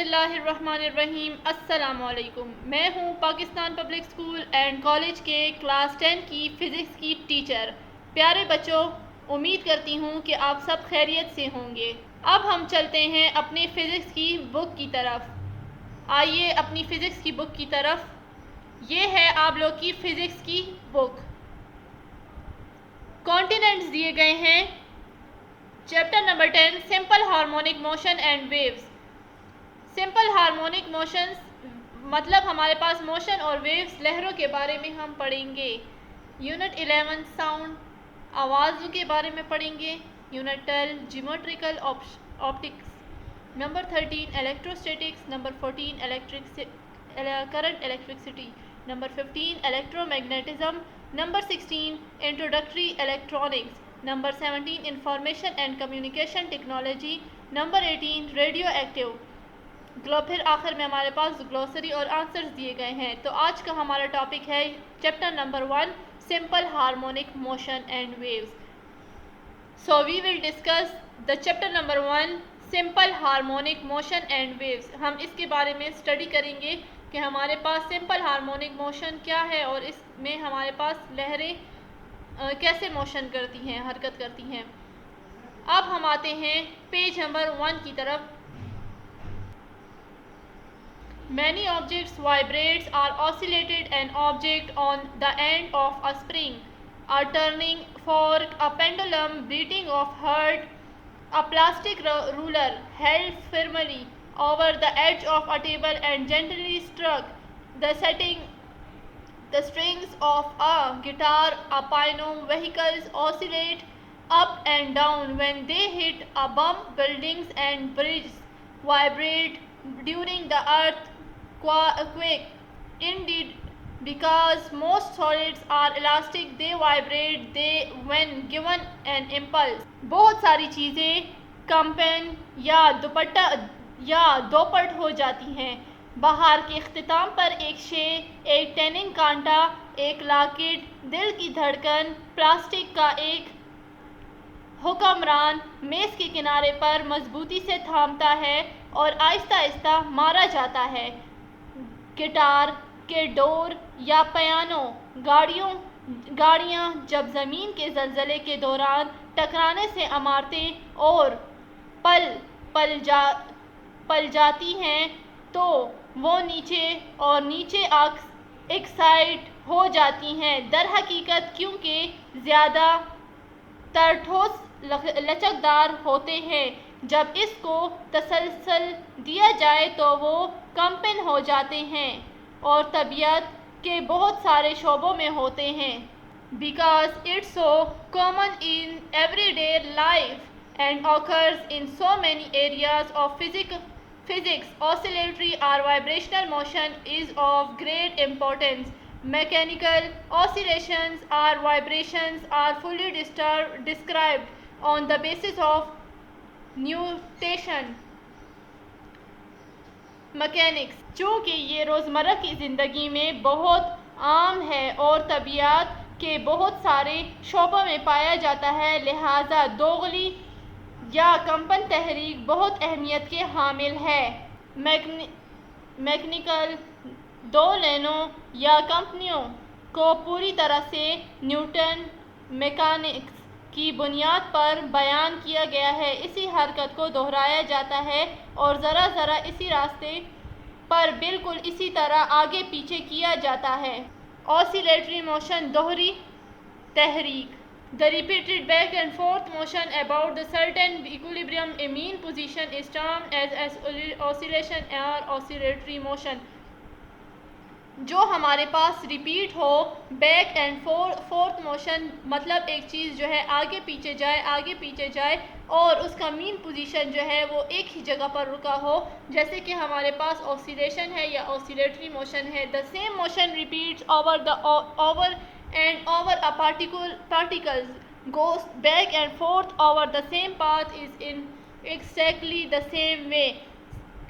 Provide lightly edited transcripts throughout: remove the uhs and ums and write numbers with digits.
बिस्मिल्लाहिर्रहमानिर्रहीम। अस्सलामुअलैकुम। मैं हूँ Pakistan public school and college के क्लास 10 की फ़िज़िक्स की टीचर। प्यारे बच्चों, उम्मीद करती हूँ कि आप सब खैरियत से होंगे। अब हम चलते हैं अपने फ़िज़िक्स की बुक की तरफ। आइए अपनी फ़िज़िक्स की बुक की तरफ। ये है आप लोग की फ़िज़िक्स की बुक। कॉन्टिनेंट्स दिए गए हैं। Chapter number 10, simple harmonic motion and waves. Simple harmonic motions मतलब हमारे पास मोशन और वेव्स लहरों के बारे में हम पढ़ेंगे। यूनिट 11 साउंड आवाज़ के बारे में पढ़ेंगे। Unit 12 geometrical optics. Number 13 electrostatics. Number 14 current electricity. Number 15 electromagnetism. Number 16 introductory electronics. Number 17 information and communication technology. Number 18 radio active. फिर आखिर में हमारे पास ग्लोसरी और आंसर्स दिए गए हैं। तो आज का हमारा टॉपिक है chapter number 1, simple harmonic motion and waves. So we will discuss the chapter number 1, simple harmonic motion and waves. हम इसके बारे में स्टडी करेंगे कि हमारे पास सिंपल हार्मोनिक मोशन क्या है और इसमें हमारे पास लहरें कैसे मोशन करती हैं, हरकत करती हैं। अब हम आते हैं पेज नंबर 1 की तरफ। Many objects vibrates or oscillated. An object on the end of a spring, a turning fork, a pendulum beating of heart, a plastic ruler held firmly over the edge of a table and gently struck the strings of a guitar. A piano vehicles oscillate up and down when they hit a bump. Buildings and bridges vibrate during the earthquake. Indeed, because most solids are elastic, they vibrate when given an impulse. बहुत सारी चीज़ें कंपन या दुपट्टा या दोपट हो जाती हैं। बाहर के इख्तिताम पर एक शे, एक टैनिंग कांटा, एक लाकेट, दिल की धड़कन, प्लास्टिक का एक हुक्मरान मेज़ के किनारे पर मजबूती से थामता है और आहिस्ता आहिस्ता मारा जाता है। गिटार के डोर या पियानो गाड़ियाँ जब ज़मीन के ज़लज़ले के दौरान टकराने से इमारतें और पल जाती हैं तो वो नीचे एक्साइट हो जाती हैं। दर हकीकत क्योंकि ज़्यादा ठोस लचकदार होते हैं, जब इसको तसलसल दिया जाए तो वो कंपन हो जाते हैं और तबीयत के बहुत सारे शोबों में होते हैं। Because it's so common in everyday life and occurs in so many areas of physics, oscillatory or vibrational motion is of great importance. Mechanical oscillations or vibrations are fully described on the basis of notation mechanics. चूँकि ये रोज़मर्रा की ज़िंदगी में बहुत आम है और तबीयत के बहुत सारे शोबों में पाया जाता है, लिहाजा दोगली या कंपन तहरीक बहुत अहमियत के हामिल है। मैकेनिकल दो लेनों या कंपनियों को पूरी तरह से न्यूटन मैकेनिक्स की बुनियाद पर बयान किया गया है। इसी हरकत को दोहराया जाता है और ज़रा ज़रा इसी रास्ते पर बिल्कुल इसी तरह आगे पीछे किया जाता है। ऑसिलेटरी मोशन दोहरी तहरीक। The repeated back and forth motion about the certain equilibrium a mean position is termed as oscillation or oscillatory motion. जो हमारे पास रिपीट हो, बैक एंड फोर्थ मोशन मतलब एक चीज़ जो है आगे पीछे जाए और उसका मीन पोजीशन जो है वो एक ही जगह पर रुका हो, जैसे कि हमारे पास ऑसिलेशन है या ऑसिलेटरी मोशन है। The same motion repeats over a particles goes back and forth over the same path is in exactly the same way.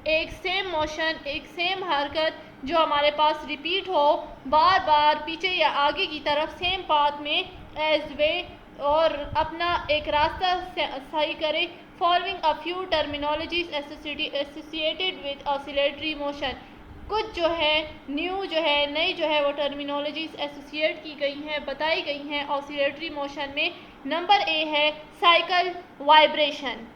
एक सेम मोशन, एक सेम हरकत जो हमारे पास रिपीट हो बार बार पीछे या आगे की तरफ सेम पाथ में एज वे और अपना एक रास्ता सही करे, following a few terminologies associated with oscillatory motion. कुछ जो है नई जो है वो टर्मिनोलॉजीज एसोसिएट की गई हैं, बताई गई हैं ऑसिलेटरी मोशन में। नंबर ए है cycle vibration,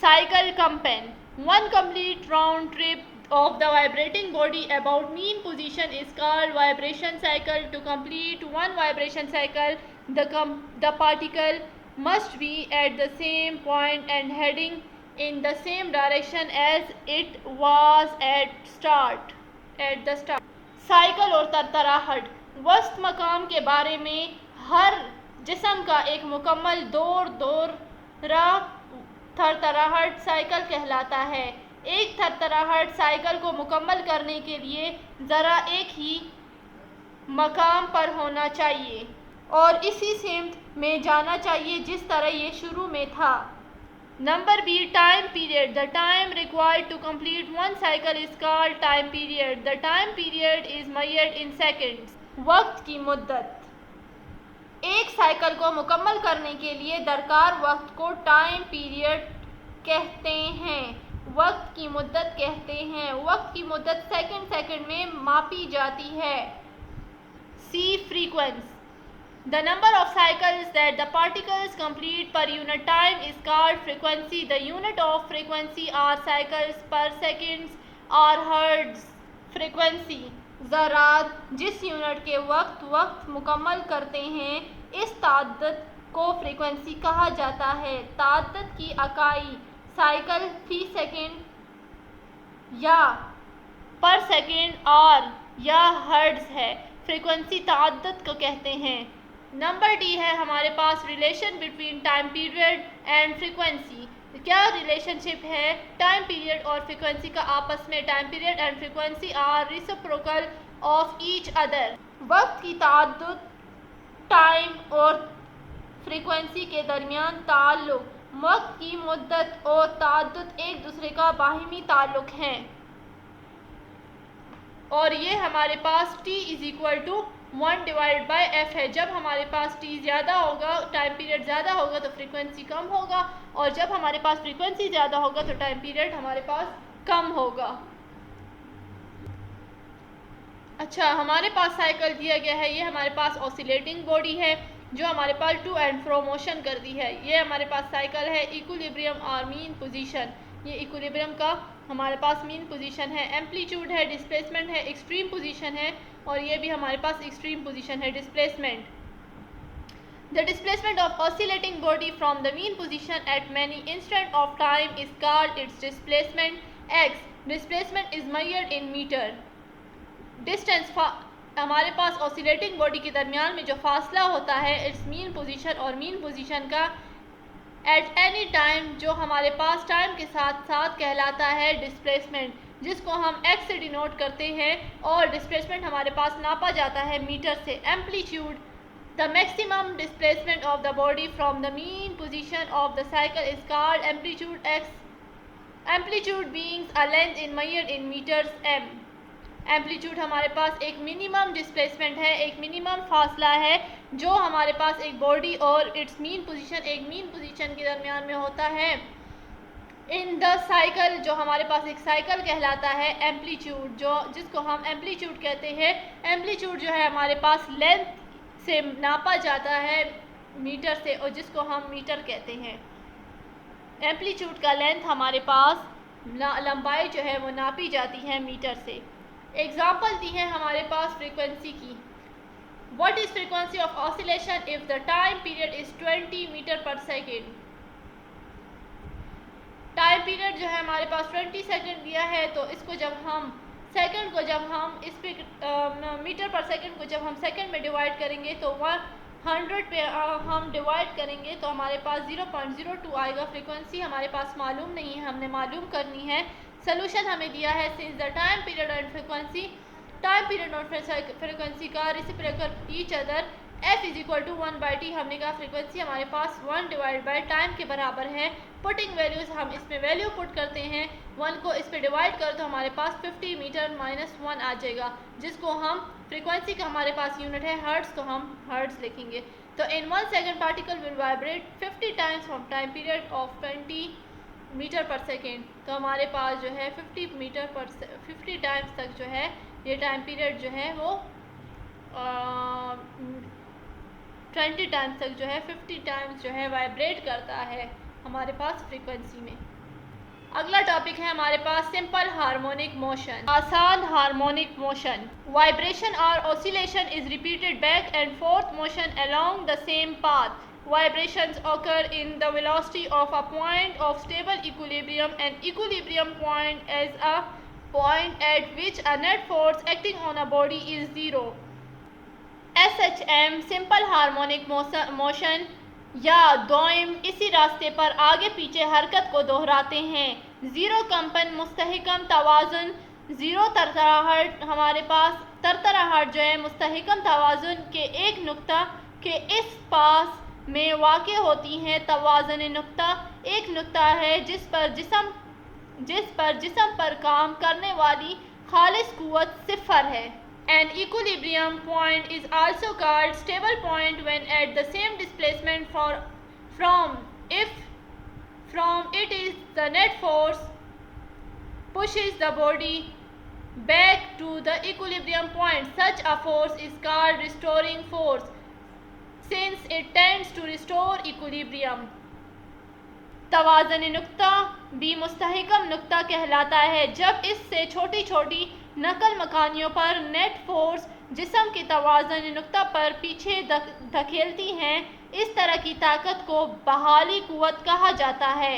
cycle campaign. One complete round trip of the vibrating body about mean position is called vibration cycle. To complete one vibration cycle, the particle must be at the same point and heading in the same direction as it was at the start. Cycle और तरतराहट। वस्त मकाम के बारे में हर जिस्म का एक मुकम्मल दौरा थरथराहट साइकिल कहलाता है। एक थरथराहट साइकिल को मुकम्मल करने के लिए ज़रा एक ही मकाम पर होना चाहिए और इसी सिमत में जाना चाहिए जिस तरह ये शुरू में था। Number B time period. The time required to complete one cycle is called time period. The time period is measured in seconds. वक्त की मुद्दत। एक साइकिल को मुकम्मल करने के लिए दरकार वक्त को टाइम पीरियड कहते हैं, वक्त की मुद्दत कहते हैं। वक्त की मुद्दत सेकंड में मापी जाती है। सी frequency. The number of cycles that the particles complete per unit time is called frequency. The unit of frequency are cycles per seconds or hertz. Frequency ज़रात जिस यूनिट के वक्त मुकम्मल करते हैं, इस तादाद को फ्रीक्वेंसी कहा जाता है। तादाद की इकाई साइकिल फी सेकेंड या पर सेकेंड और या हर्ट्ज है। फ्रीक्वेंसी तादाद को कहते हैं। नंबर डी है हमारे पास relation between time period and frequency. क्या रिलेशनशिप है टाइम पीरियड और फ्रीक्वेंसी का आपस में? Time period and frequency are reciprocal of each other. वक्त की तादाद टाइम और फ्रीक्वेंसी के दरमियान ताल्लुक, वक्त की मुद्दत और तादाद एक दूसरे का बाहिमी ताल्लुक हैं और ये हमारे पास t is equal to 1/f है। जब हमारे पास t ज़्यादा होगा, टाइम पीरियड ज़्यादा होगा तो फ्रीक्वेंसी कम होगा और जब हमारे पास फ्रीक्वेंसी ज़्यादा होगा तो टाइम पीरियड हमारे पास कम होगा। अच्छा, हमारे पास साइकिल दिया गया है। ये हमारे पास ऑसिलेटिंग बॉडी है जो हमारे पास टू एंड फ्रो मोशन करती है। ये हमारे पास साइकिल है। इक्विलिब्रियम और मीन पोजीशन, ये इक्विलिब्रियम का हमारे पास मीन पोजीशन है। एम्पलीट्यूड है, डिस्प्लेसमेंट है, एक्सट्रीम पोजीशन है और ये भी हमारे पास एक्सट्रीम पोजीशन है। Displacement, the displacement of oscillating body from the mean position at many instant of time is called its displacement. X displacement is measured in meter. Distance हमारे पास oscillating body के दरमियान में जो फासला होता है इट्स मीन पोजीशन और mean position का एट एनी टाइम जो हमारे पास टाइम के साथ साथ कहलाता है डिस्प्लेसमेंट, जिसको हम x से डिनोट करते हैं और डिस्प्लेसमेंट हमारे पास नापा जाता है मीटर से। Amplitude, the maximum displacement of the body from the mean position of the cycle is called amplitude x। Amplitude being a length in measured in meters m। Amplitude हमारे पास एक मिनिमम डिस्प्लेसमेंट है, एक minimum फासला है जो हमारे पास एक बॉडी और इट्स मीन पोजीशन, एक मीन पोजीशन के दरमियान में होता है। इन द साइकिल जो हमारे पास एक साइकिल कहलाता है। एम्पलीट्यूड जो जिसको हम एम्पलीट्यूड कहते हैं, एम्पलीट्यूड जो है हमारे पास लेंथ से नापा जाता है मीटर से और जिसको हम मीटर कहते हैं। एम्पलीट्यूड का लेंथ हमारे पास लंबाई जो है वो नापी जाती है मीटर से। एग्जाम्पल दी है हमारे पास फ्रीक्वेंसी की। What is frequency of oscillation if the time period is 20 meter per second. Time period जो है हमारे पास 20 सेकेंड दिया है तो इसको जब हम सेकेंड को जब हम इस पे मीटर पर सेकेंड को जब हम सेकेंड में डिवाइड करेंगे तो 100 पे हम डिवाइड करेंगे तो हमारे पास 0.02 आएगा। फ्रीक्वेंसी हमारे पास मालूम नहीं है, हमने मालूम करनी है। सोल्यूशन हमें दिया है since the time period and frequency, time period और फ्रीक्वेंसी का reciprocal each other, f is equal to 1/t। हमने कहा फ्रीक्वेंसी हमारे पास 1/टाइम के बराबर है। पुटिंग वैल्यूज हम इसमें वैल्यू पुट करते हैं, 1 को इस पे डिवाइड कर तो हमारे पास 50 मीटर -1 आ जाएगा, जिसको हम फ्रीक्वेंसी का हमारे पास यूनिट है हर्ट्ज, तो हम हर्ट्ज लिखेंगे। तो in 1 second particle will vibrate 50 times from time period of 20 meter per second, तो हमारे पास जो है 50 टाइम्स तक जो है ये टाइम पीरियड जो है वो 20 टाइम्स तक जो है 50 टाइम्स जो है वाइब्रेट करता है हमारे पास फ्रीक्वेंसी में। अगला टॉपिक है हमारे पास सिंपल हार्मोनिक मोशन, आसान हार्मोनिक मोशन। वाइब्रेशन और oscillation is repeated back and fourth motion along the same path. Vibrations occur in the velocity of a point of stable equilibrium. An equilibrium point is a point at which a net force acting on a body is zero. SHM simple harmonic motion या दोइम इसी रास्ते पर आगे पीछे हरकत को दोहराते हैं। ज़ीरो कंपन, मुस्तहिकम तवाज़ुन, ज़ीरो तरतराहट, हमारे पास तरतराहट जो है मुस्तहिकम तवाज़ुन के एक नुक्ता के इस पास में वाक़ होती हैं। तवाज़ुन नुक्ता एक नुक्ता है जिस पर जिस्म पर काम करने वाली खालिस कुव्वत सिफर है। An equilibrium point is also called stable point when at the same displacement from it is the net force pushes the body back to the equilibrium point. Such a force is called restoring force since it tends to restore equilibrium. तवाज़ुन नुक्ता भी मुस्तहिकम नुक्ता कहलाता है जब इससे छोटी छोटी नकल मकानियों पर नेट फोर्स जिस्म के तवाज़ुन नुक्ता पर पीछे धकेलती हैं। इस तरह की ताकत को बहाली कुव्वत कहा जाता है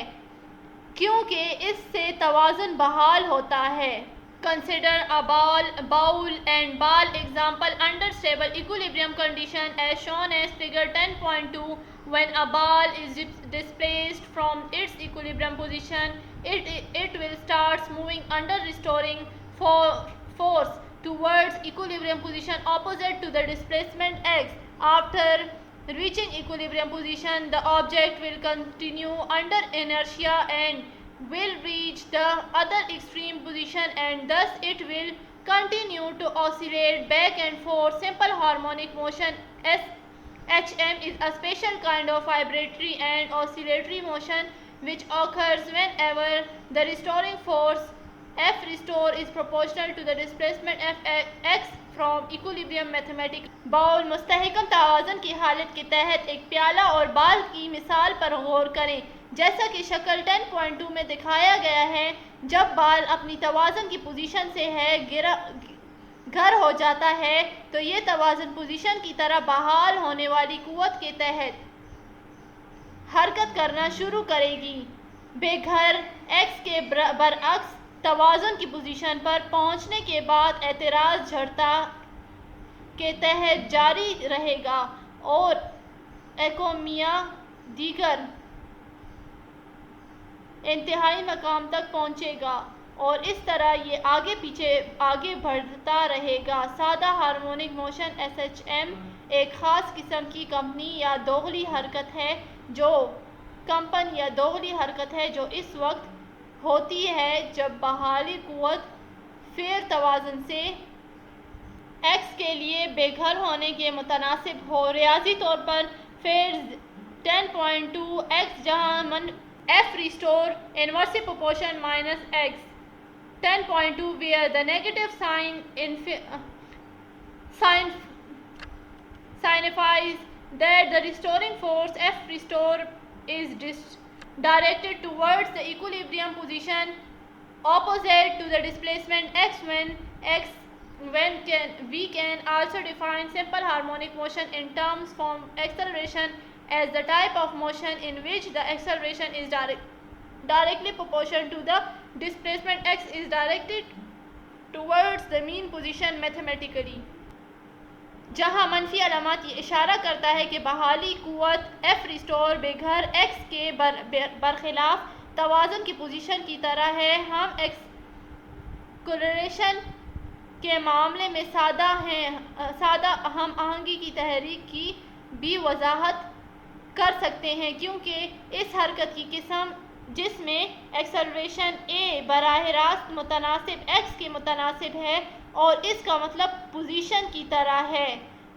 क्योंकि इससे तवाज़ुन बहाल होता है। Consider a bowl and ball example under stable equilibrium condition as shown as figure 10.2. When a ball is displaced from its equilibrium position, it will start moving under restoring force towards equilibrium position opposite to the displacement x. After reaching equilibrium position, the object will continue under inertia and will reach the other extreme position and thus it will continue to oscillate back and forth. Simple harmonic motion SHM is a special kind of vibratory and oscillatory motion which occurs whenever the restoring force F restore is proportional to the displacement F(x) from equilibrium. Mathematic बाउल मुस्तहिकम तवाज़ुन की हालत के तहत एक प्याला और बाल की मिसाल पर गौर करें। जैसा कि शक्ल 10.2 में दिखाया गया है, जब बाल अपनी तवाज़ुन की पोजीशन से है घर हो जाता है तो ये तवाज़ुन पोजीशन की तरह बहाल होने वाली कुव्वत के तहत हरकत करना शुरू करेगी। बेघर x के बरअक्स तवाज़ुन की पोजीशन पर पहुंचने के बाद एतराज़ जड़ता के तहत जारी रहेगा और एकोमिया दीगर इंतहाई मकाम तक पहुंचेगा और इस तरह ये आगे बढ़ता रहेगा। सादा हार्मोनिक मोशन SHM एक ख़ास किस्म की कंपनी या दोगली हरकत है जो इस वक्त होती है जब बहाली कुव्वत फेर तवाज़ुन से x के लिए बेघर होने के मुतनासिब हो। रियाजी तौर पर फेर 10.2 x जहाँ F restore inversely proportion minus x 10.2 where the negative signifies that the restoring force F restore is directed towards the equilibrium position opposite to the displacement x we can also define simple harmonic motion in terms from acceleration as the type of motion in which the acceleration is directly proportional to the displacement x is directed towards the mean position mathematically. जहाँ मनफी अलामत ये इशारा करता है कि बहाली कुव्वत F restore बेघर x के बरखिलाफ तवाज़ुन की पोजीशन की तरह है। हम एक्सेलरेशन के मामले में सादा हम आहंगी की तहरीक की भी वजाहत कर सकते हैं क्योंकि इस हरकत की किस्म जिसमें एक्सेलरेशन a बराह रास्त मुतनासिब x के मुतनासिब है और इसका मतलब पोजीशन की तरह है।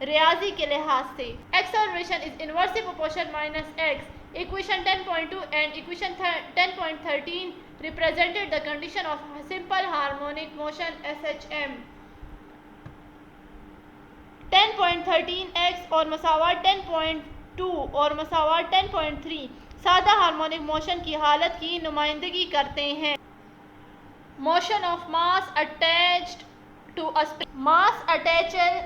रियाजी के लिहाज से acceleration is inversely proportional minus x Equation 10.2 and equation 10.13 represented the condition of simple harmonic motion SHM. 10.13x और मसावाट 10.2 और मसावाट 10.3 सादा हार्मोनिक मोशन की हालत की नुमाइंदगी करते हैं। Motion of mass attached to a spring. Mass attacher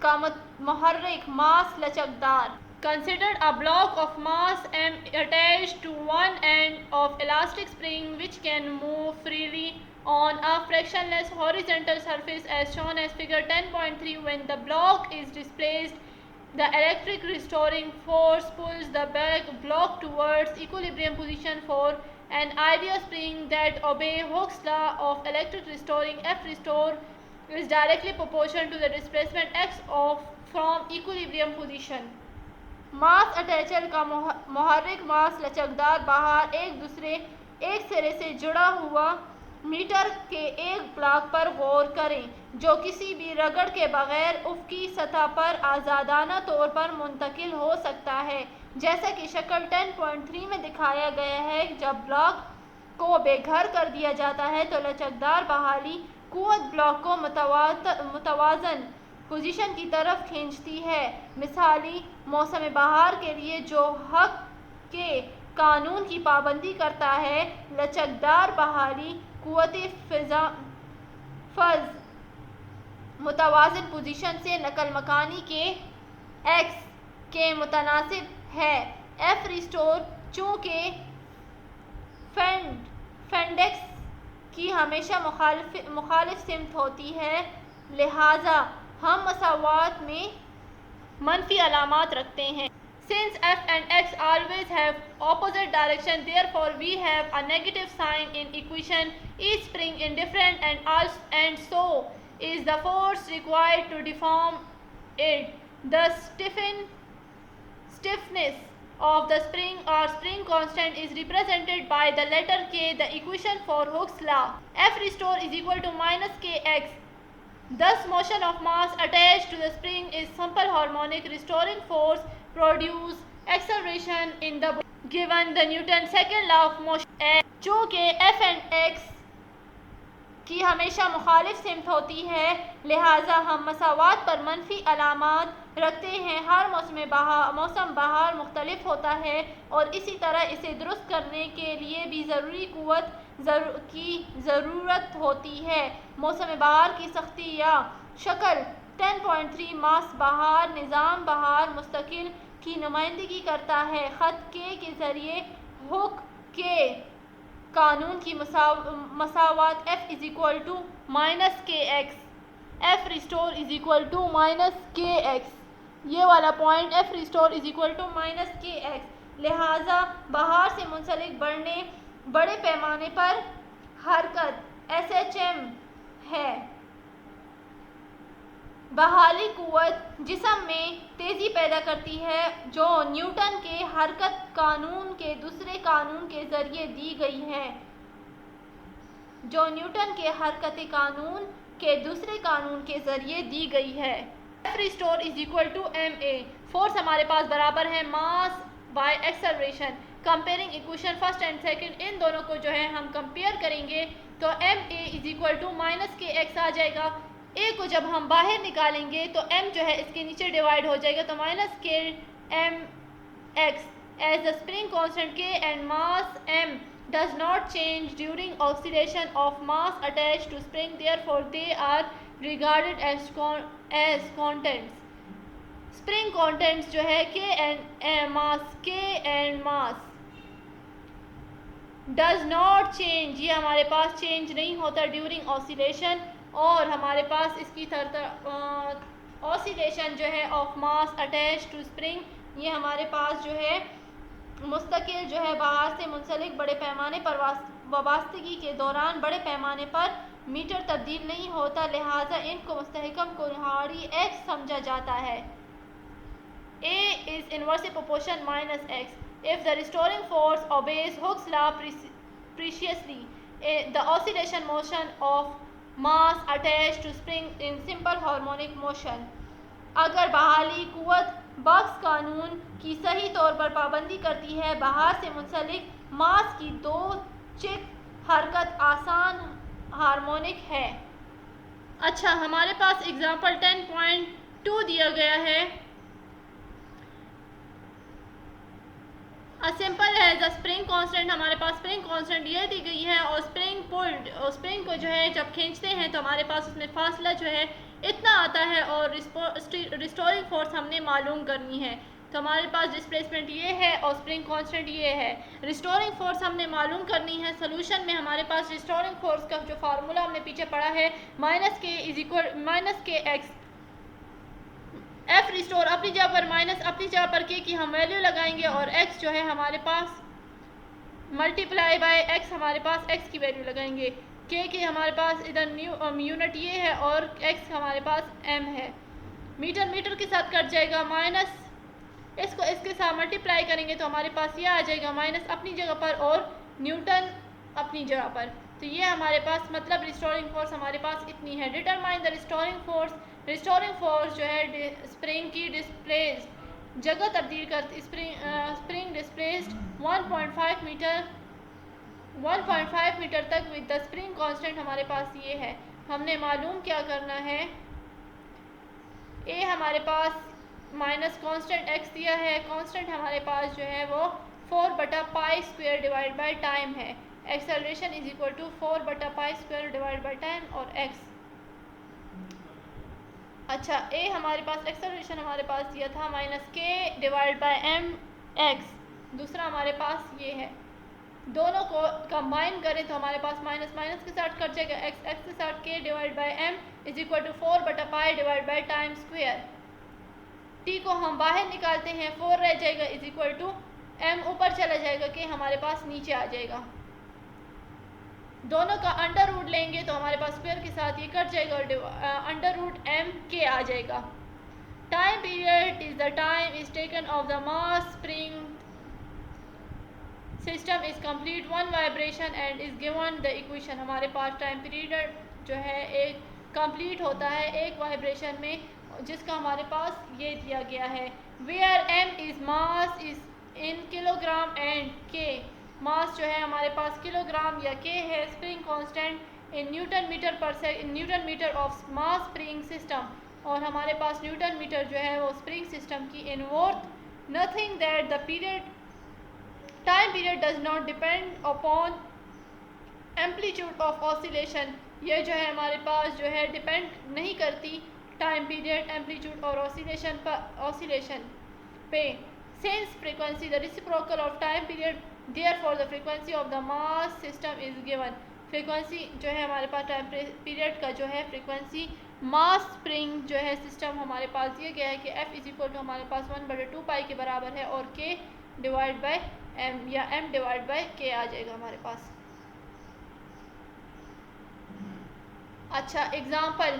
का मुहर्रिक मास लचकदार। Consider a block of mass m attached to one end of elastic spring which can move freely on a frictionless horizontal surface as shown as figure 10.3. When the block is displaced, the electric restoring force pulls the block towards equilibrium position for an ideal spring that obeys Hooke's law of electric restoring. F restore is directly proportional to the displacement x from equilibrium position. Mass attacher का मुहर्रिक मास लचकदार बाहर एक सिरे से जुड़ा हुआ metre के एक ब्लॉक पर गौर करें जो किसी भी रगड़ के बगैर उफ़क़ी सतह पर आज़ादाना तौर पर मुंतकिल हो सकता है, जैसा कि शक्ल 10.3 में दिखाया गया है। जब ब्लॉक को बेघर कर दिया जाता है तो लचकदार बहाली कुव्वत ब्लॉक को मुतवाज़न पोजीशन की तरफ खींचती है। मिसाली मौसम बहार के लिए जो हक के कानून की पाबंदी करता है, लचकदार बहाली कुव्वते फज मुतवाज़िन पोजीशन से नकल मकानी के एक्स के मुतनासिब है। एफ रिस्टोर चूँकि फेंडेक्स की हमेशा मुखालिफ सिमत होती है, लिहाजा हम मसावात में मनफी अलामात रखते हैं। Since f and x always have opposite direction, therefore we have a negative sign in equation. Each spring is different and so is the force required to deform it. The stiffness of the spring or spring constant is represented by the letter K, the equation for Hooke's law. F restore is equal to minus kx. Thus, motion of mass attached to the spring is simple harmonic. Restoring force produce acceleration in the body given the Newton's second law of motion. चूँकि f and x की हमेशा मुखालिफ सिमत होती है, लिहाजा हम मसावात पर मनफी अलामात रखते हैं। हर मौसम बहार मुख्तलिफ होता है और इसी तरह इसे दुरुस्त करने के लिए भी ज़रूरी कुव्वत की ज़रूरत होती है। मौसम बहार की सख्ती या शक्ल 10.3 मास बहार निज़ाम बहार मुस्तकिल की नुमाइंदगी करता है। ख़त के ज़रिए हुक के कानून की मसावात f is equal to minus K X, F restore is equal to minus K X. ये वाला point f restore is equal to minus K X. लिहाजा बाहर से मुंसलिक बड़े पैमाने पर हरकत SHM है। बहाली कुव्वत जिस्म में तेज़ी पैदा करती है जो न्यूटन के हरकत कानून के दूसरे कानून के ज़रिए दी गई है। F restore is equal to ma। Force हमारे पास बराबर है mass by acceleration. Comparing equation first and second, इन दोनों को जो है हम कंपेयर करेंगे तो ma is equal to minus K X आ जाएगा। a को जब हम बाहर निकालेंगे तो m जो है इसके नीचे डिवाइड हो जाएगा, तो माइनस के m x as the spring constant k and mass m does not change during oscillation of mass attached to spring, therefore they are regarded as constants. Spring contents जो है k and mass does not change, ये हमारे पास change नहीं होता during oscillation, और हमारे पास इसकी oscillation जो है of mass attach to spring, ये हमारे पास जो है मुस्तकिल जो है बाहर से मुंसलिक बड़े पैमाने पर वाबस्तगी के दौरान बड़े पैमाने पर मीटर तब्दील नहीं होता, लिहाजा इनको मुस्तहकम कुल्हाड़ी x समझा जाता है। A is inversely proportional minus x. If the restoring force obeys Hooke's law preciously, the oscillation motion of mass attached to spring in simple harmonic motion. अगर बहाली कुव्वत बॉक्स कानून की सही तौर पर पाबंदी करती है। बाहर से मुंसलिक मास की दो चिक हरकत आसान हार्मोनिक है। अच्छा, हमारे पास एग्जाम्पल 10.2 दिया गया है। सिंपल है द स्प्रिंग कांस्टेंट, हमारे पास स्प्रिंग कांस्टेंट ये दी गई है और स्प्रिंग पुल्ड, और स्प्रिंग को जो है जब खींचते हैं तो हमारे पास उसमें फासला जो है इतना आता है और रिस्टोरिंग फोर्स हमने मालूम करनी है। तो हमारे पास डिस्प्लेसमेंट ये है और स्प्रिंग कांस्टेंट ये है। रिस्टोरिंग फोर्स हमने मालूम करनी है। सोल्यूशन में हमारे पास रिस्टोरिंग फोर्स का जो फार्मूला हमने पीछे पढ़ा है -k F रिस्टोर अपनी जगह पर माइनस अपनी जगह पर k की हम वैल्यू लगाएंगे और x जो है हमारे पास मल्टीप्लाई बाय x, हमारे पास x की वैल्यू लगाएंगे। k की हमारे पास इधर यूनिट ये है और x हमारे पास m है। मीटर के साथ कट जाएगा, माइनस इसको इसके साथ मल्टीप्लाई करेंगे तो हमारे पास ये आ जाएगा माइनस अपनी जगह पर और न्यूटन अपनी जगह पर। तो ये हमारे पास मतलब रिस्टोरिंग फोर्स हमारे पास इतनी है। Determine the restoring force. Restoring force जो है स्प्रिंग की डिस्प्लेस्ड जगह तब्दील कर स्प्रिंग डिस्प्लेस्ड 1.5 मीटर तक विद द स्प्रिंग कांस्टेंट हमारे पास ये है। हमने मालूम क्या करना है, ए हमारे पास माइनस कांस्टेंट x दिया है, कांस्टेंट हमारे पास जो है वो 4/π² डिवाइड बाय टाइम है। Acceleration is equal to 4/π² divide by time और x। अच्छा, ए हमारे पास एक्सेलरेशन हमारे पास दिया था -k डिवाइड बाय mx, दूसरा हमारे पास ये है। दोनों को कंबाइन करें तो हमारे पास माइनस माइनस के साथ कट जाएगा, x के साथ k divide by m is equal to 4/π divide by time square. t को हम बाहर निकालते हैं, 4 रह जाएगा इज इक्वल टू m ऊपर चला जाएगा, k हमारे पास नीचे आ जाएगा। दोनों का अंडर रूट लेंगे तो हमारे पास स्क्वायर के साथ ये कट जाएगा और अंडर रूट m k आ जाएगा। Time period is the time is taken of the mass spring system is complete one vibration and is given the equation. हमारे पास टाइम पीरियड जो है एक कंप्लीट होता है एक वाइब्रेशन में, जिसका हमारे पास ये दिया गया है। Where m is mass is in kilogram and k, mass जो है हमारे पास किलोग्राम या k है। Spring constant in newton meter of mass spring system, और हमारे पास न्यूटन मीटर जो है वो स्प्रिंग सिस्टम की in worth nothing that the time period does not depend upon amplitude of oscillation. ये जो है हमारे पास जो है डिपेंड नहीं करती टाइम पीरियड एम्पलीट्यूड और ऑसिलेशन पे। Since frequency the reciprocal of time period therefore the frequency of the mass system is given. Frequency जो है हमारे पास टाइम पीरियड का जो है फ्रीक्वेंसी मास स्प्रिंग जो है सिस्टम हमारे पास दिया गया है कि f इज इक्वल टू हमारे पास 1/2π के बराबर है और k डिवाइड बाय m या m डिवाइड बाय k आ जाएगा हमारे पास। अच्छा, एग्जाम्पल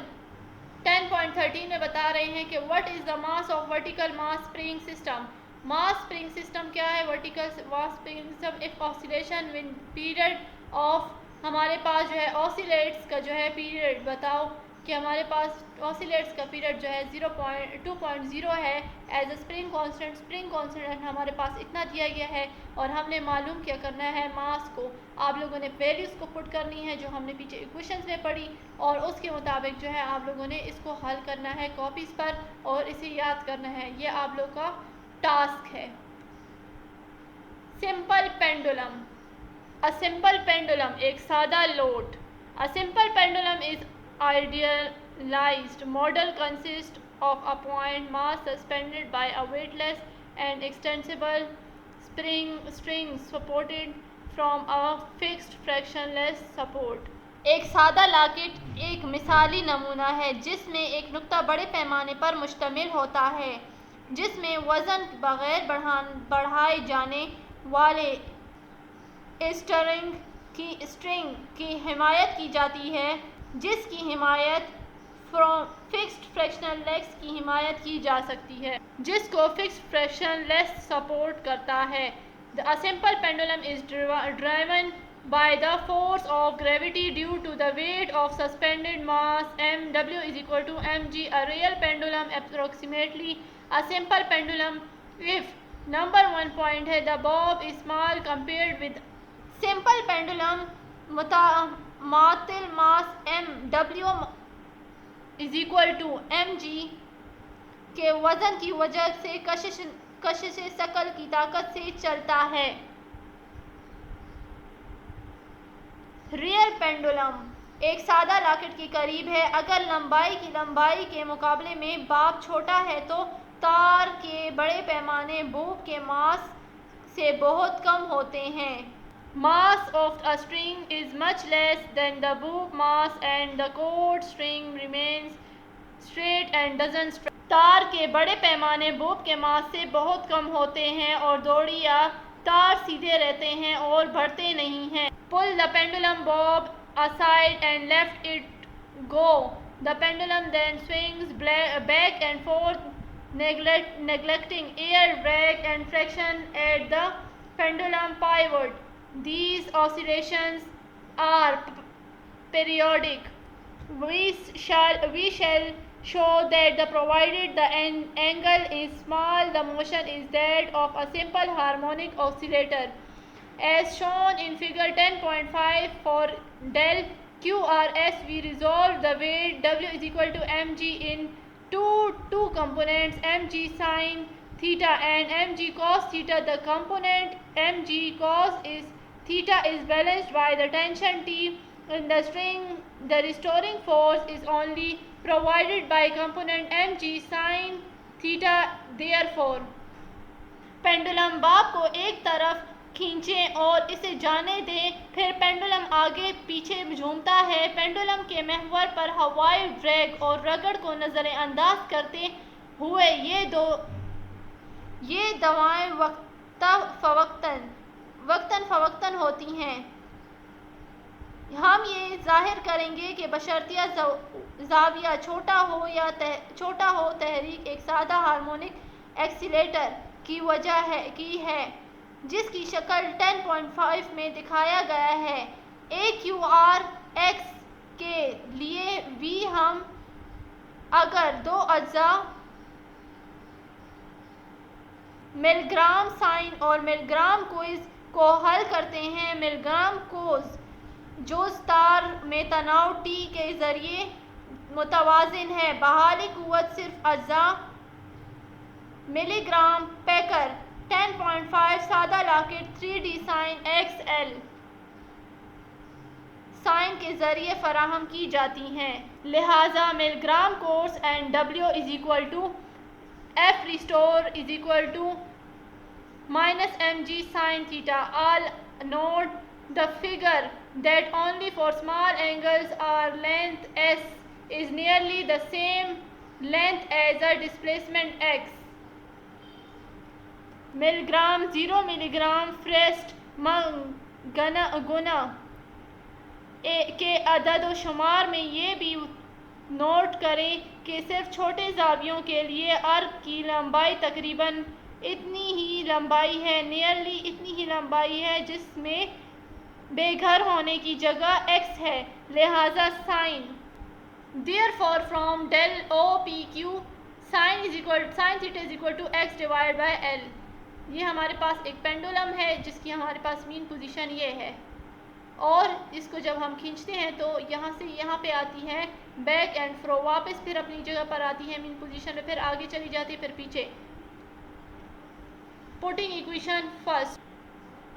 10.13 में बता रहे हैं कि what is the mass of vertical mass spring system. Mass spring system क्या है? Vertical mass spring system if oscillation with period of, हमारे पास जो है ऑसिलेट्स का जो है पीरियड बताओ कि हमारे पास ऑसिलेट्स का पीरियड जो है 2.0 है एज अ स्प्रिंग कांस्टेंट हमारे पास इतना दिया गया है और हमने मालूम क्या करना है मास को। आप लोगों ने वैल्यूज़ को पुट करनी है जो हमने पीछे इक्वेशंस में पढ़ी और उसके मुताबिक जो है आप लोगों ने इसको हल करना है कॉपीज़ पर और इसे याद करना है। ये आप लोग का टास्क है। Simple pendulum. A simple pendulum एक सादा लोट। A simple pendulum is idealized model consists of a point mass suspended by a weightless and extensible string supported from a fixed frictionless support। एक सादा लॉकेट एक मिसाली नमूना है जिसमें एक नुक्ता बड़े पैमाने पर मुश्तमिल होता है, जिसमें वज़न बगैर बढ़ाए जाने वाले स्ट्रिंग की हिमायत की जाती है, जिसकी हिमायत फ्रॉम फिक्स्ड फ्रैक्शनलेस की हिमायत की जा सकती है, जिसको फिक्स्ड फ्रैक्शनलेस सपोर्ट करता है। A simple pendulum is driven by the force of gravity due to the weight of suspended mass m. W is equal to mg. A real pendulum approximately a simple pendulum if number 1 point है the bob is small compared with simple pendulum मुतामातिल mass m. W is equal to mg के वजन की वजह से कशिश शकल की ताकत से चलता है। रियल पेंडुलम एक सादा लॉकेट के करीब है। अगर लंबाई के मुकाबले में बाब छोटा है तो तार के बड़े पैमाने बूब के मास से बहुत कम होते हैं। Mass of a string is much less than the boob mass and the cord string remains straight and doesn't stretch. तार के बड़े पैमाने बूब के मास से बहुत कम होते हैं और डोरी या तार सीधे रहते हैं और बढ़ते नहीं हैं। Pull the pendulum bob aside and let it go. The pendulum then swings back and forth, neglecting air drag and friction at the pendulum pivot. These oscillations are periodic. We shall show that provided the angle is small, the motion is that of a simple harmonic oscillator. As shown in figure 10.5 for del QRS, we resolve the weight W is equal to mg in two components, mg sin theta and mg cos theta. The component mg cos theta is balanced by the tension T in the string. The restoring force is only provided by component mg sin theta. Therefore, pendulum बाब को एक तरफ खींचें और इसे जाने दें, फिर पेंडुलम आगे पीछे झूमता है। पेंडुलम के महवर पर हवाई ड्रैग और रगड़ को नज़रअंदाज करते हुए ये दवाएं वक्तन फवक्तन होती हैं। हम ये जाहिर करेंगे कि बशर्तिया ज़ाविया छोटा हो तहरीक एक सादा हार्मोनिक एक्सीलेटर की वजह है जिसकी शक्ल 10.5 में दिखाया गया है। AQRX के लिए भी हम अगर दो अज्जा मिलग्राम साइन और मिलग्राम कोज को हल करते हैं, मिलग्राम कोज जो तार में तनाव T के जरिए मुतवाजिन है, बहाली कुव्वत सिर्फ अज्जा मिलीग्राम पैकर 10.5 सादा locket 3D sign XL sign के जरिए फराहम की जाती हैं। लिहाजा milligram course and W is equal to F restore is equal to minus mg sin theta. All note the figure that only for small angles our length S is nearly the same length as a displacement x. Milligram 0 milligram फ्रेस्ट गुना के अदद शुमार में ये भी note करें कि सिर्फ छोटे ज़ावियों के लिए अर्क की लंबाई तकरीबन इतनी ही लंबाई है जिसमें बेघर होने की जगह x है, लिहाजा sign. Therefore from del OPQ sin theta is equal to x divided by L। ये हमारे पास एक पेंडुलम है जिसकी हमारे पास मीन पोजीशन ये है और इसको जब हम खींचते हैं तो यहाँ से यहाँ पे आती है बैक एंड फ्रो, वापस फिर अपनी जगह पर आती है मीन पोजीशन में, फिर आगे चली जाती है, फिर पीछे। Putting equation first,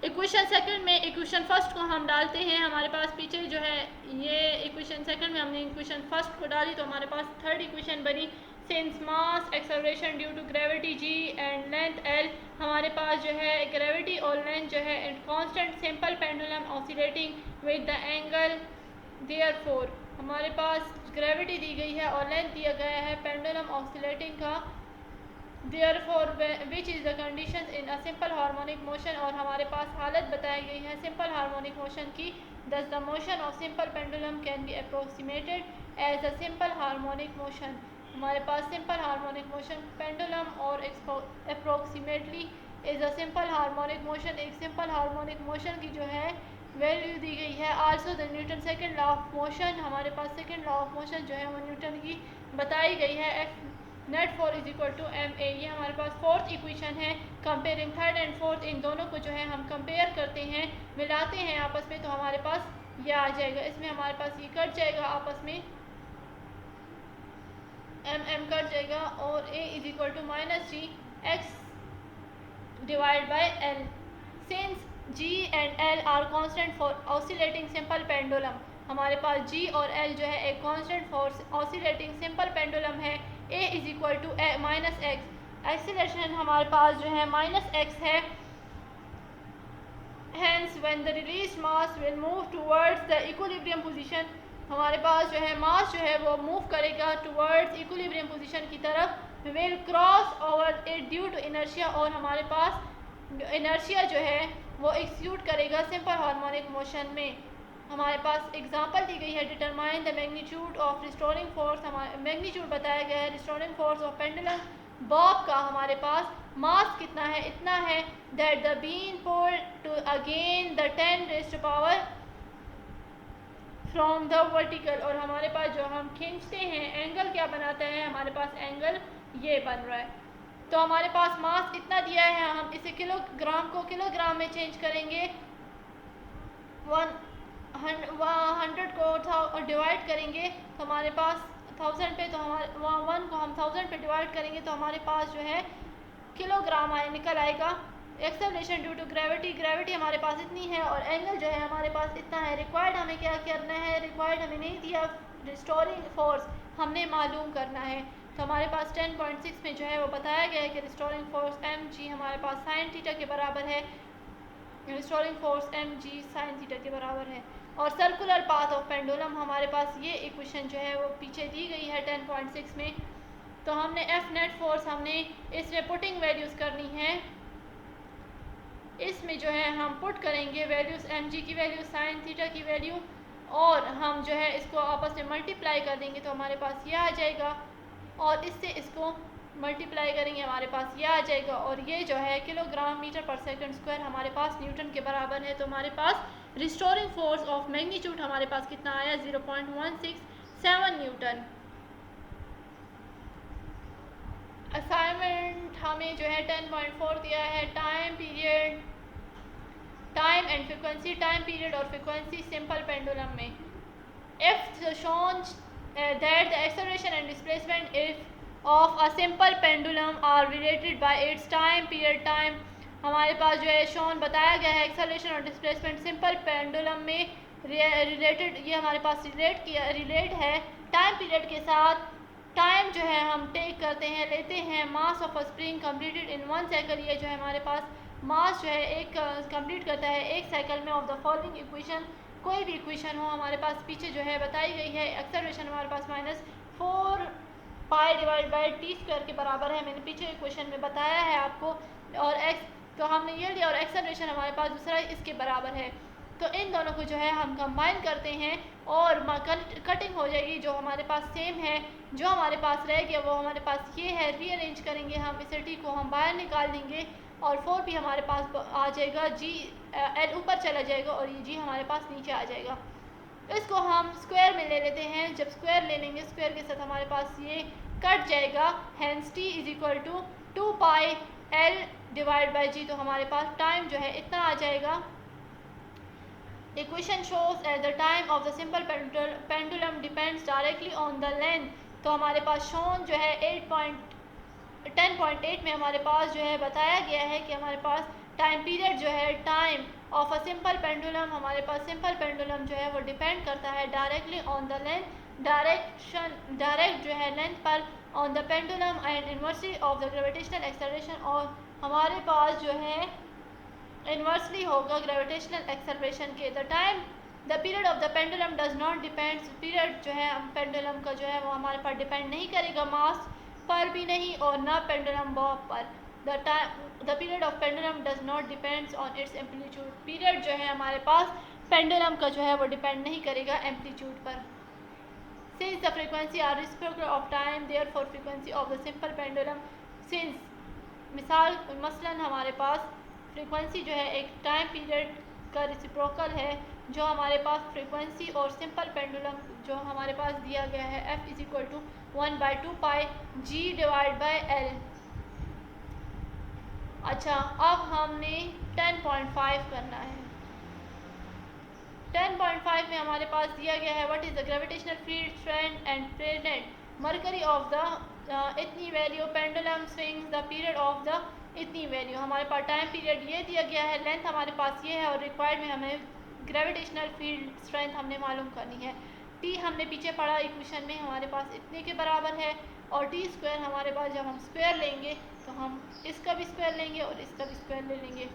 equation second में इक्वेशन फर्स्ट को हम डालते हैं। हमारे पास पीछे जो है ये इक्वेशन सेकंड में हमने इक्वेशन फर्स्ट को डाली तो हमारे पास थर्ड इक्वेशन बनी। Since mass acceleration due to gravity g and length l, हमारे पास जो है ग्रेविटी और लेंथ जो है constant simple pendulum oscillating with the angle. Therefore हमारे पास ग्रेविटी दी गई है और लेंथ दिया गया है पेंडुलम ऑसिलेटिंग का। Therefore which is the conditions in a simple harmonic motion, और हमारे पास हालत बताई गई है सिंपल हार्मोनिक मोशन की। Thus the motion of simple pendulum can be approximated as a simple harmonic motion। हमारे पास सिंपल हार्मोनिक मोशन पेंडुलम और approximately is a simple harmonic motion. एक सिंपल हार्मोनिक मोशन की जो है वैल्यू दी गई है। Also the newton second law of motion, हमारे पास सेकंड लॉ ऑफ मोशन जो है वो न्यूटन की बताई गई है। F net force is equal to m a, ये हमारे पास फोर्थ इक्वेशन है। कंपेयरिंग थर्ड एंड फोर्थ, इन दोनों को जो है हम कंपेयर करते हैं, मिलाते हैं आपस में, तो हमारे पास ये आ जाएगा। इसमें हमारे पास ये कट जाएगा आपस में, एम एम कट जाएगा, और A is equal to minus G X divide by L. Since G and L are constant for oscillating simple pendulum, हमारे पास G और L जो है एक constant for oscillating simple pendulum है। A is equal to minus x, acceleration हमारे पास जो है माइनस एक्स है। Hence when the released mass will move towards the equilibrium position, हमारे पास जो है मास जो है वो मूव करेगा towards equilibrium position की तरफ, will cross over it due to inertia, और हमारे पास इनर्शिया जो है वो एक्सिक्यूट करेगा सिंपल हार्मोनिक मोशन में। हमारे पास एग्जांपल दी गई है, determine the magnitude of restoring force, हमारे मैग्नीट्यूड बताया गया है restoring force of pendulum bob का। हमारे पास मास कितना है, इतना है, that the been pull to again the 10 raised to power from the vertical, और हमारे पास जो हम खींचते हैं एंगल क्या बनाता है, हमारे पास एंगल ये बन रहा है। तो हमारे पास मास इतना दिया है, हम इसे किलोग्राम को किलोग्राम में चेंज करेंगे, 100 को डिवाइड करेंगे तो हमारे पास 1000 पे, तो हमारे 1 को हम 1000 पे डिवाइड करेंगे तो हमारे पास जो है किलोग्राम निकल आएगा। Acceleration due to gravity, gravity हमारे पास इतनी है, और एंगल जो है हमारे पास इतना है। रिक्वायर्ड हमें क्या करना है, रिक्वायर्ड हमें नहीं दिया, रिस्टोरिंग फोर्स हमने मालूम करना है। तो हमारे पास 10.6 में जो है वो बताया गया है कि रिस्टोरिंग फोर्स एम जी हमारे पास साइन थीटा के बराबर है, restoring force m g sine theta के बराबर है। और सर्कुलर पाथ ऑफ पेंडुलम, हमारे पास ये इक्वेशन जो है वो पीछे दी गई है 10.6 में। तो हमने एफ नेट फोर्स हमने इसमें पुटिंग वैल्यूज़ करनी है, इसमें जो है हम पुट करेंगे वैल्यूज़, एम जी की वैल्यू, साइन थीटा की वैल्यू, और हम जो है इसको आपस में मल्टीप्लाई कर देंगे तो हमारे पास ये आ जाएगा, और इससे इसको मल्टीप्लाई करेंगे हमारे पास ये आ जाएगा, और ये जो है किलोग्राम मीटर पर सेकंड स्क्वायर हमारे पास न्यूटन के बराबर है। तो हमारे पास रिस्टोरिंग फोर्स ऑफ मैग्नीट्यूड हमारे पास कितना आया, 0.167 न्यूटन। असाइनमेंट हमें जो है 10.4 दिया है, time period, time and frequency, time period और फ्रीक्वेंसी सिंपल पेंडुलम में। If shown that the acceleration and displacement of a simple pendulum are related by its time period, time हमारे पास जो है शोन बताया गया है एक्सेलरेशन और डिस्प्लेसमेंट सिंपल पेंडुलम में रिलेटेड, ये हमारे पास रिलेट है टाइम पीरियड के साथ। टाइम जो है हम टेक करते हैं, लेते हैं mass of a spring completed in 1 cycle, ये जो है हमारे पास मास जो है एक कंप्लीट करता है एक साइकिल में। ऑफ द फॉलोइंग इक्वेशन, कोई भी इक्वेशन हो हमारे पास पीछे जो है बताई गई है। एक्सेलरेशन हमारे पास -4 pi divide by T square के बराबर है, मैंने पीछे इक्वेशन में बताया है आपको, और एक्स तो हमने ये लिया, और एक्सेलरेशन हमारे पास दूसरा इसके बराबर है। तो इन दोनों को जो है हम कंबाइन करते हैं और कटिंग हो जाएगी, जो हमारे पास सेम है, जो हमारे पास रह गया वो हमारे पास ये है, रीअरेंज करेंगे हम इसे, टी को हम बाहर निकाल देंगे और 4 भी हमारे पास आ जाएगा, जी एल ऊपर चला जाएगा और ये जी हमारे पास नीचे आ जाएगा। इसको हम स्क्वायर में ले लेते हैं, जब स्क्वायर ले लेंगे स्क्वायर के साथ हमारे पास ये कट जाएगा, hence T is equal to 2 pi L divide by G, तो हमारे पास टाइम जो है इतना आ जाएगा। Equation shows that the time of the simple pendulum depends directly on the length, तो हमारे पास शोन जो है 10.8 में हमारे पास जो है बताया गया है कि हमारे पास टाइम पीरियड जो है time of a simple pendulum, हमारे पास सिंपल पेंडुलम जो है वो डिपेंड करता है directly on the length, direct जो है लेंथ पर on the pendulum and inversely of the gravitational acceleration, और हमारे पास जो है इन्वर्सली होगा ग्रेविटेशनल एक्सेलरेशन के। The period of the pendulum does not depend, period जो है पेंडुलम का जो है वो हमारे पर डिपेंड नहीं करेगा, मास पर भी नहीं और ना पेंडुलम बॉब पर। The period of pendulum does not depends on it's amplitude, period जो है हमारे पास पेंडुलम का जो है वो डिपेंड नहीं करेगा एम्पलीट्यूड पर। Since the frequency are reciprocal of time, therefore frequency of the simple pendulum, since मसलन हमारे पास फ्रीक्वेंसी जो है एक टाइम पीरियड का रेसिप्रोकल है, जो हमारे पास फ्रीक्वेंसी और सिंपल पेंडुलम जो हमारे पास दिया गया है F is equal to 1/2 pi G divide by L। अच्छा, अब हमने 10.5 करना है। 10.5 में हमारे पास दिया गया है what is the gravitational field strength and present mercury of the इतनी value, pendulum swings the period of the इतनी वैल्यू। हमारे पास टाइम पीरियड ये दिया गया है, लेंथ हमारे पास ये है और रिक्वायर्ड में हमें ग्रेविटेशनल फील्ड स्ट्रेंथ हमने मालूम करनी है। टी हमने पीछे पढ़ा इक्वेशन में हमारे पास इतने के बराबर है, और टी स्क्वायर हमारे पास जब हम स्क्वायर लेंगे तो हम इसका भी स्क्वायर लेंगे और इसका भी स्क्वायर ले लेंगे।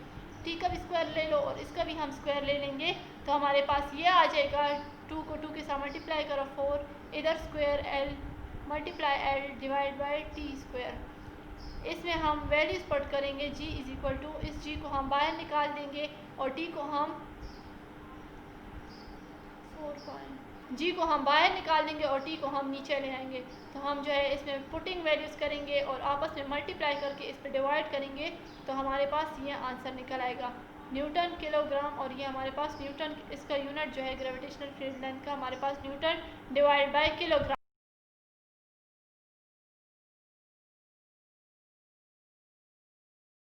टी का भी स्क्वायर ले लो और इसका भी हम स्क्वायर ले लेंगे, तो हमारे पास ये आ जाएगा 2 को 2 के साथ मल्टीप्लाई करो 4, इधर square L multiply L divide by T square. इसमें हम वैल्यूज पुट करेंगे G इज इक्वल टू, इस G को हम बाहर निकाल देंगे और T को हम G को हम बाहर निकाल देंगे और T को हम नीचे ले आएंगे। तो हम जो है इसमें पुटिंग वैल्यूज करेंगे और आपस में मल्टीप्लाई करके इस पर डिवाइड करेंगे, तो हमारे पास ये आंसर निकल आएगा न्यूटन किलोग्राम। और ये हमारे पास न्यूटन, इसका यूनिट जो है ग्रेविटेशनल फील्ड लेंथ का हमारे पास न्यूटन डिवाइड बाय किलोग्राम।